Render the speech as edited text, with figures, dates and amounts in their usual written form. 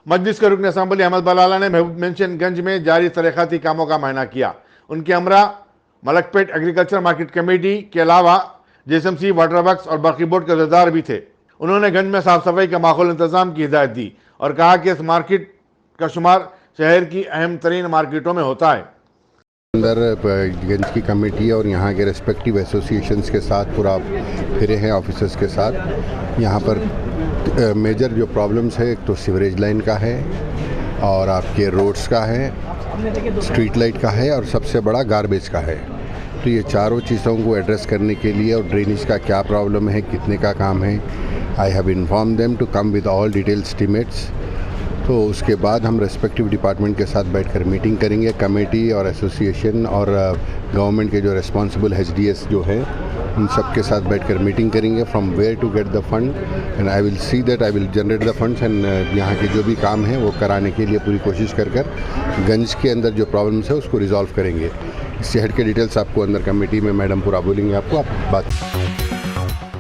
मजलिस के रुकन असम्बली अहमद बलाला ने महबूब मेंशनगंज में जारी तरीक़ाती कामों का मायना किया। उनके हमरा मलकपेट एग्रीकल्चर मार्केट कमेटी के अलावा जेएसएमसी, वाटर वर्क्स और बरकी बोर्ड के अहदेदार भी थे। उन्होंने गंज में साफ सफाई का माहौल इंतजाम की हिदायत दी और कहा कि इस मार्केट का शुमार शहर की अहम तरीन मार्केटों में होता है। अंदर गंज की कमेटी और यहाँ के रेस्पेक्टिव एसोसिएशंस के साथ पूरा फिरे हैं ऑफिसर्स के साथ। यहाँ पर मेजर जो प्रॉब्लम्स है, एक तो सीवरेज लाइन का है और आपके रोड्स का है, स्ट्रीट लाइट का है और सबसे बड़ा गार्बेज का है। तो ये चारों चीज़ों को एड्रेस करने के लिए और ड्रेनेज का क्या प्रॉब्लम है, कितने का काम है, I have inform them to come with all detail estimates. तो उसके बाद हम रेस्पेक्टिव डिपार्टमेंट के साथ बैठकर मीटिंग करेंगे, कमेटी और एसोसिएशन और गवर्नमेंट के जो रिस्पॉन्सिबल एचडीएस जो है उन सब के साथ बैठकर मीटिंग करेंगे from where to get the fund and I will see that I will generate the funds and यहाँ के जो भी काम है वो कराने के लिए पूरी कोशिश कर गंज के अंदर जो प्रॉब्लम्स है उसको रिजॉल्व करेंगे। इससे हट के डिटेल्स आपको अंदर कमेटी में मैडम पूरा बोलेंगे, आपको आप बात